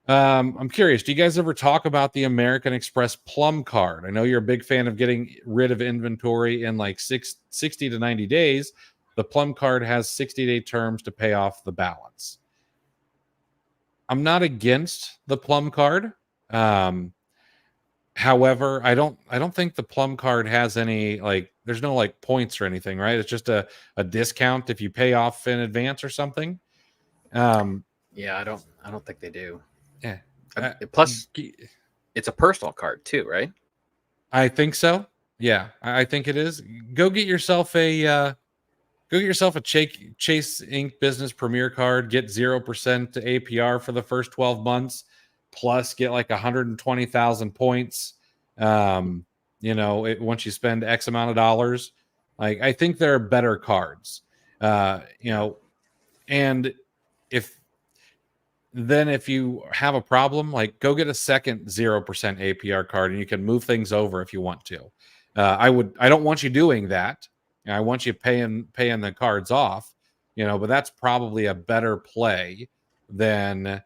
I'm curious, do you guys ever talk about the American Express Plum Card? I know you're a big fan of getting rid of inventory in like 60 to 90 days. The Plum Card has 60-day terms to pay off the balance. I'm not against the Plum Card. However, I don't think the Plum Card has any, there's no points or anything, right? It's just a discount if you pay off in advance or something. Yeah, I don't think they do. Yeah. Plus, it's a personal card too, right? I think so. Yeah, I think it is. Go get yourself a Chase Inc. Business Premier card. Get 0% APR for the first 12 months. Plus, get like 120,000 points. Once you spend X amount of dollars, I think there are better cards. And if you have a problem, go get a second 0% APR card, and you can move things over if you want to. I don't want you doing that. I want you paying the cards off, but that's probably a better play than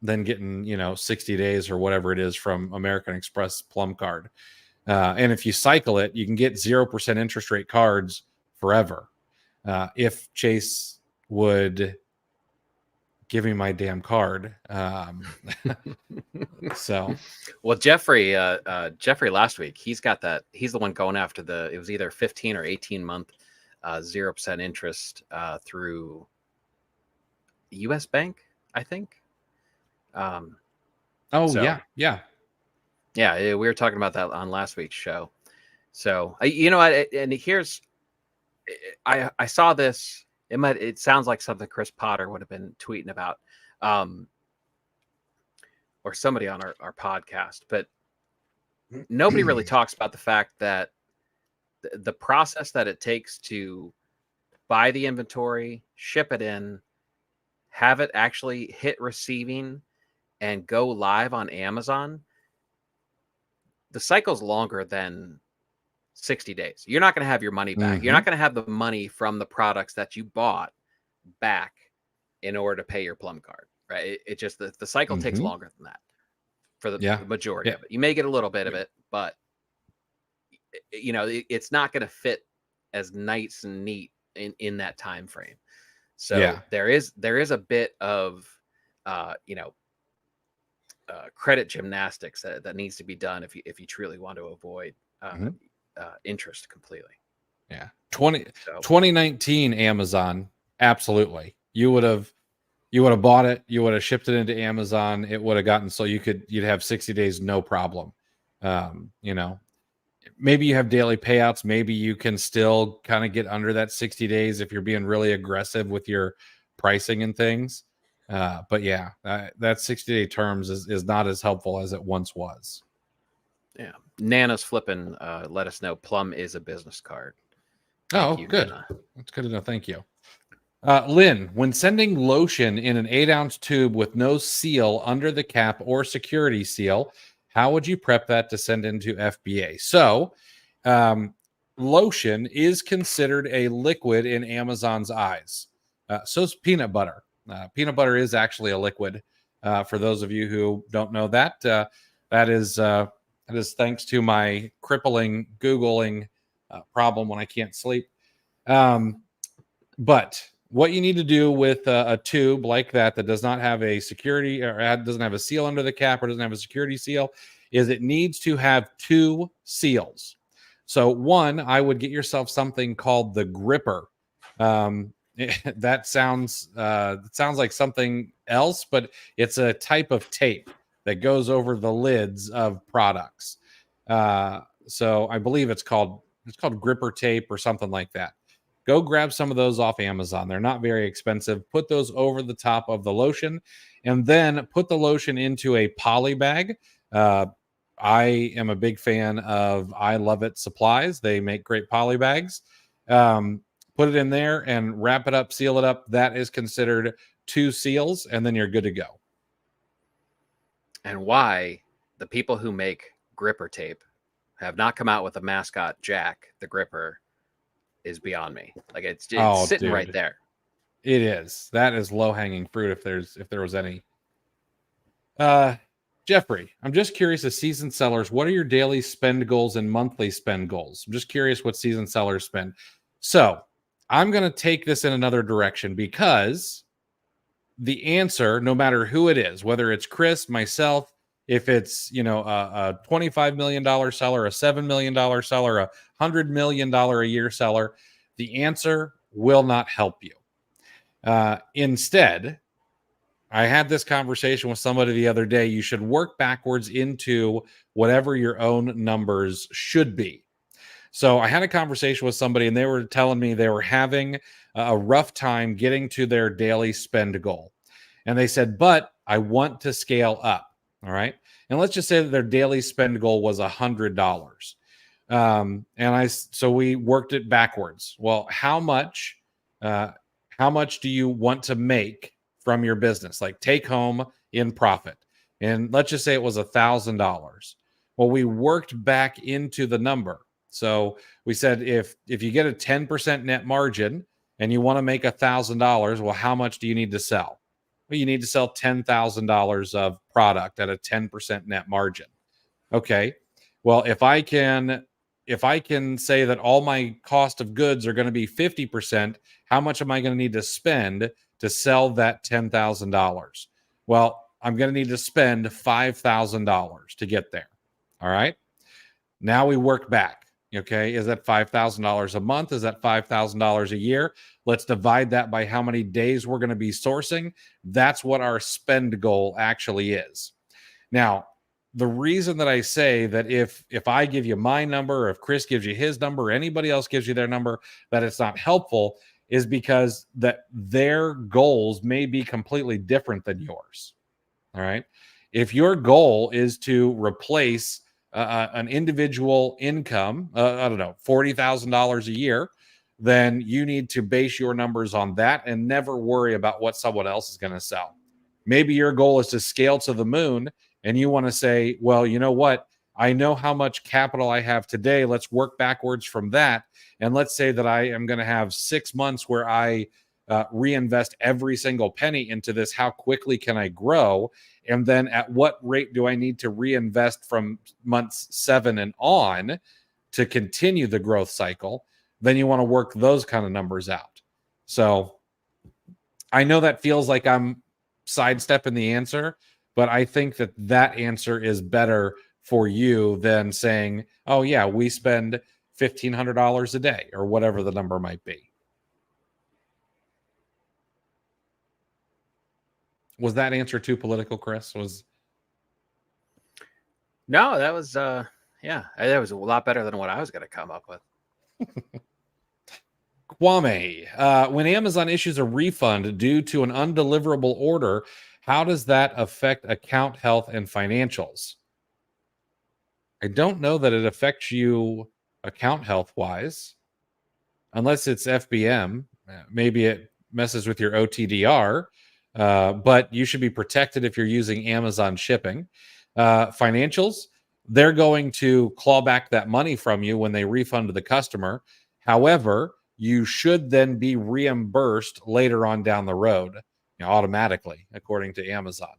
getting 60 days or whatever it is from American Express Plum Card. And if you cycle it, you can get 0% interest rate cards forever. If Chase would give me my damn card. Well, Jeffrey last week, he's got that. He's the one going after it was either 15 or 18 month 0% interest through US Bank, I think. Yeah. Yeah, we were talking about that on last week's show. So, I saw this. It sounds like something Chris Potter would have been tweeting about, or somebody on our podcast, but nobody really talks about the fact that the process that it takes to buy the inventory, ship it in, have it actually hit receiving and go live on Amazon, the cycle's longer than 60 days. You're not going to have your money back. Mm-hmm. You're not going to have the money from the products that you bought back in order to pay your Plum Card, right? It just, the cycle mm-hmm. takes longer than that for the majority of it. You may get a little bit of it, but it's not going to fit as nice and neat in that time frame. So there is a bit of, credit gymnastics that needs to be done if you truly want to avoid interest completely. 2019 Amazon, absolutely. You would have bought it, you would have shipped it into Amazon, it would have gotten so you'd have 60 days no problem. Maybe you have daily payouts, maybe you can still kind of get under that 60 days if you're being really aggressive with your pricing and things. But that 60-day terms is not as helpful as it once was. Yeah. Nana's flipping, let us know Plum is a business card. Thank you, good. Nana. That's good to know. Thank you. Lynn, when sending lotion in an 8-ounce tube with no seal under the cap or security seal, how would you prep that to send into FBA? So, lotion is considered a liquid in Amazon's eyes. So is peanut butter. Peanut butter is actually a liquid. For those of you who don't know that, that is thanks to my crippling Googling problem when I can't sleep. But what you need to do with a tube like that does not have a security or doesn't have a seal under the cap or doesn't have a security seal is it needs to have 2 seals. So one, I would get yourself something called the gripper. That sounds like something else, but it's a type of tape that goes over the lids of products. So I believe it's called gripper tape or something like that. Go grab some of those off Amazon. They're not very expensive. Put those over the top of the lotion and then put the lotion into a poly bag. I am a big fan of I Love It Supplies. They make great poly bags. Put it in there and wrap it up, seal it up. That is considered 2 seals, and then you're good to go. And why the people who make gripper tape have not come out with a mascot Jack the Gripper is beyond me. Like it's sitting right there. It is. That is low-hanging fruit if there was any. Jeffrey, I'm just curious as seasoned sellers, what are your daily spend goals and monthly spend goals? I'm just curious what seasoned sellers spend. So I'm going to take this in another direction because the answer, no matter who it is, whether it's Chris, myself, if it's, a $25 million seller, a $7 million seller, a $100 million a year seller, the answer will not help you. Instead, I had this conversation with somebody the other day. You should work backwards into whatever your own numbers should be. So I had a conversation with somebody and they were telling me they were having a rough time getting to their daily spend goal. And they said, but I want to scale up. All right. And let's just say that their daily spend goal was $100. So we worked it backwards. Well, how much do you want to make from your business, like take home in profit? And let's just say it was $1,000. Well, we worked back into the number. So we said, if you get a 10% net margin and you want to make $1,000, well, how much do you need to sell? Well, you need to sell $10,000 of product at a 10% net margin. Okay. Well, if I can say that all my cost of goods are going to be 50%, how much am I going to need to spend to sell that $10,000? Well, I'm going to need to spend $5,000 to get there. All right. Now we work back. Okay. Is that $5,000 a month? Is that $5,000 a year? Let's divide that by how many days we're going to be sourcing. That's what our spend goal actually is. Now, the reason that I say that if I give you my number, or if Chris gives you his number, or anybody else gives you their number, that it's not helpful is because that their goals may be completely different than yours. All right. If your goal is to replace an individual income, I don't know, $40,000 a year, then you need to base your numbers on that and never worry about what someone else is going to sell. Maybe your goal is to scale to the moon and you want to say, well, you know what? I know how much capital I have today. Let's work backwards from that. And let's say that I am going to have 6 months where I reinvest every single penny into this. How quickly can I grow? And then at what rate do I need to reinvest from months 7 and on to continue the growth cycle? Then you want to work those kind of numbers out. So I know that feels like I'm sidestepping the answer, but I think that answer is better for you than saying, oh yeah, we spend $1,500 a day or whatever the number might be. Was that answer too political, Chris? No, that was that was a lot better than what I was going to come up with. Kwame, when Amazon issues a refund due to an undeliverable order, how does that affect account health and financials? I don't know that it affects you account health wise, unless it's FBM. Maybe it messes with your OTDR, but you should be protected if you're using Amazon shipping. Financials, they're going to claw back that money from you when they refund the customer. However, you should then be reimbursed later on down the road, automatically, according to Amazon.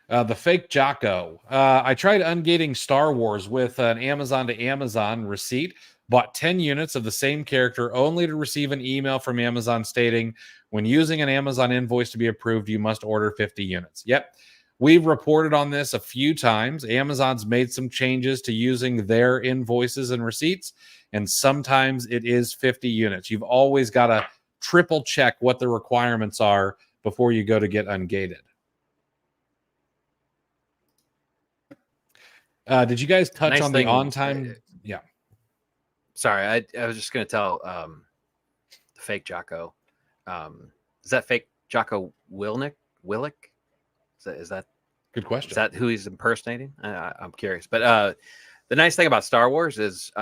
The fake Jocko. I tried ungating Star Wars with an Amazon to Amazon receipt, bought 10 units of the same character only to receive an email from Amazon stating, when using an Amazon invoice to be approved, you must order 50 units. Yep. We've reported on this a few times. Amazon's made some changes to using their invoices and receipts, and sometimes it is 50 units. You've always got to triple check what the requirements are before you go to get ungated. Did you guys touch on the on-time? Yeah. Sorry, I was just going to tell the fake Jocko. Is that fake Jocko Willick? Is that good question? Is that who he's impersonating? I'm curious. But the nice thing about Star Wars is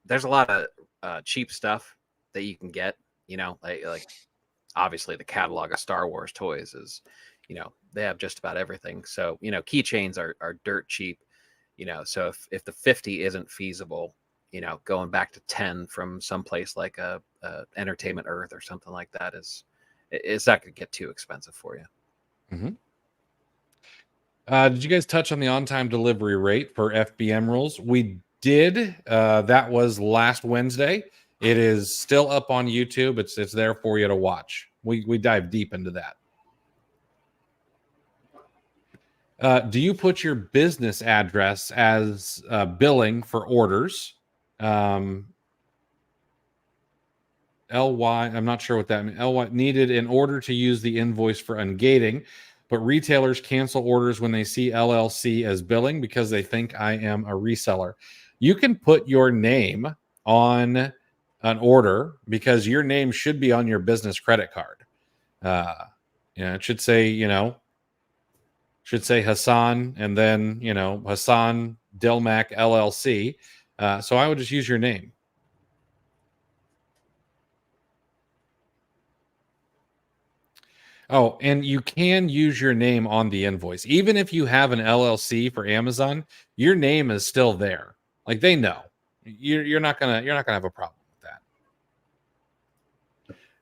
there's a lot of cheap stuff that you can get. Like obviously the catalog of Star Wars toys is, they have just about everything. So keychains are dirt cheap. So if the 50 isn't feasible, going back to 10 from someplace like a Entertainment Earth or something like that it's not going to get too expensive for you. Mm-hmm. Did you guys touch on the on-time delivery rate for FBM rules? We did. That was last Wednesday. It is still up on YouTube. It's there for you to watch. We dive deep into that. Do you put your business address as billing for orders? LY, I'm not sure what that means. LY needed in order to use the invoice for ungating, but retailers cancel orders when they see LLC as billing because they think I am a reseller. You can put your name on an order because your name should be on your business credit card. It should say, Hassan and then, Hassan Dilmac LLC. So I would just use your name. Oh, and you can use your name on the invoice. Even if you have an LLC for Amazon, your name is still there. Like they know. You're not gonna have a problem with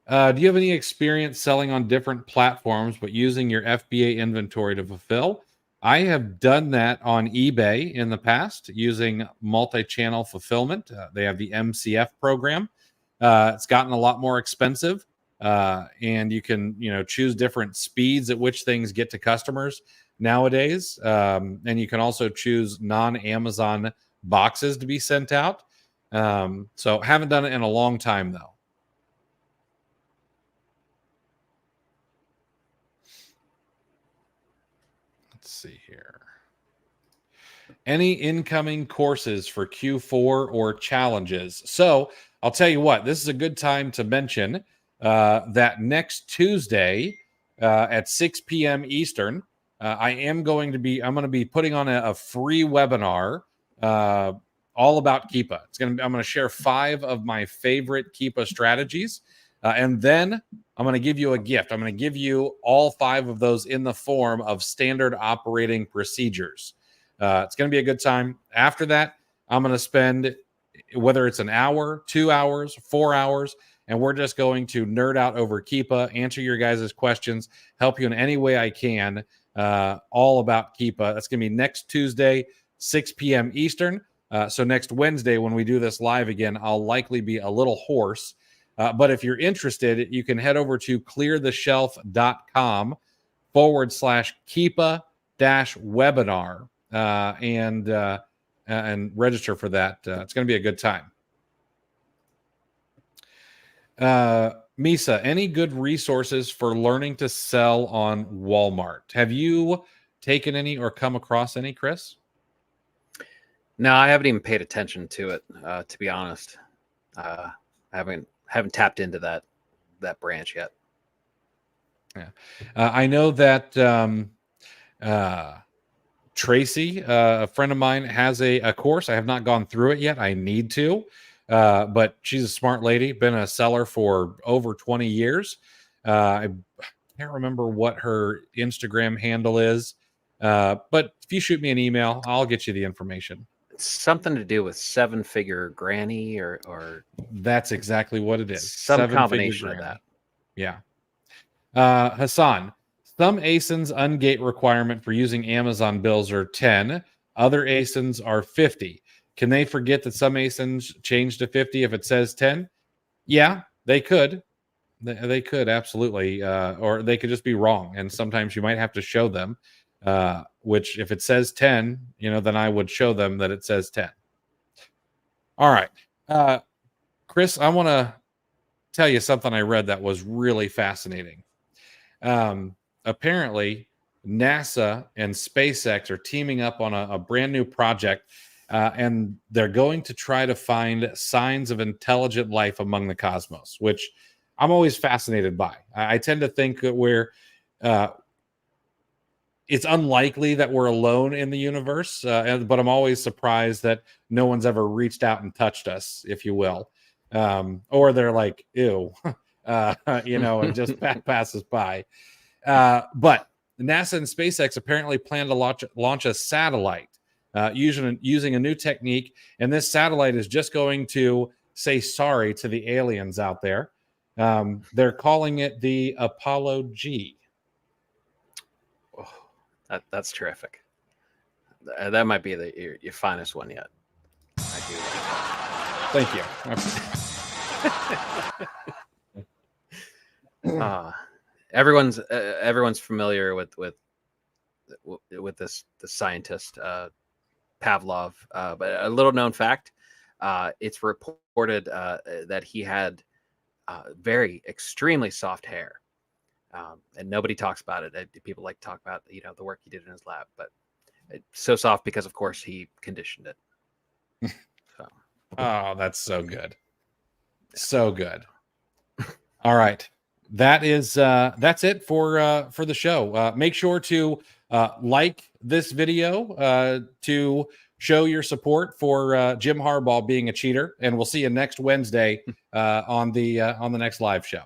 that. Do you have any experience selling on different platforms but using your FBA inventory to fulfill? I have done that on eBay in the past using multi-channel fulfillment. They have the MCF program. It's gotten a lot more expensive. And you can, choose different speeds at which things get to customers nowadays. And you can also choose non-Amazon boxes to be sent out. So haven't done it in a long time though. Let's see here. Any incoming courses for Q4 or challenges? So I'll tell you what, this is a good time to mention that next Tuesday at 6 p.m. Eastern, I'm going to be putting on a free webinar all about Keepa. I'm going to share 5 of my favorite Keepa strategies. And then I'm going to give you a gift. I'm going to give you all 5 of those in the form of standard operating procedures. It's going to be a good time. After that, I'm going to spend, whether it's an hour, 2 hours, 4 hours, and we're just going to nerd out over Keepa, answer your guys' questions, help you in any way I can, all about Keepa. That's going to be next Tuesday, 6 p.m. Eastern. So next Wednesday, when we do this live again, I'll likely be a little hoarse. But if you're interested, you can head over to cleartheshelf.com/Keepa-webinar and register for that. It's going to be a good time. Misa, any good resources for learning to sell on Walmart? Have you taken any or come across any, Chris? No, I haven't even paid attention to it, to be honest. I haven't tapped into that branch yet. Yeah. I know that Tracy, a friend of mine, has a course. I have not gone through it yet. I need to. But she's a smart lady, been a seller for over 20 years. I can't remember what her Instagram handle is. But if you shoot me an email, I'll get you the information. It's something to do with 7-figure granny or that's exactly what it is. Some combination of that. Yeah. Hassan, some ASINs ungate requirement for using Amazon bills are 10. Other ASINs are 50. Can they forget that some ASINs change to 50 if it says 10? Yeah, they could. They could absolutely, or they could just be wrong. And sometimes you might have to show them, which if it says 10, then I would show them that it says 10. All right. Chris, I want to tell you something I read that was really fascinating. Apparently, NASA and SpaceX are teaming up on a brand new project, and they're going to try to find signs of intelligent life among the cosmos, which I'm always fascinated by. I tend to think that it's unlikely that we're alone in the universe, but I'm always surprised that no one's ever reached out and touched us, if you will. Or they're like, ew, and just passes by. But NASA and SpaceX apparently plan to launch a satellite using a new technique. And this satellite is just going to say sorry to the aliens out there. They're calling it the Apollo G. Oh, that's terrific. That might be your finest one yet. I do like Thank you. Everyone's familiar with this the scientist Pavlov, but a little known fact: it's reported that he had very extremely soft hair, and nobody talks about it. People like to talk about the work he did in his lab, but it's so soft because, of course, he conditioned it. So. Oh, that's so good. So good. All right. That's it for the show. Make sure to like this video to show your support for Jim Harbaugh being a cheater, and we'll see you next Wednesday on the next live show.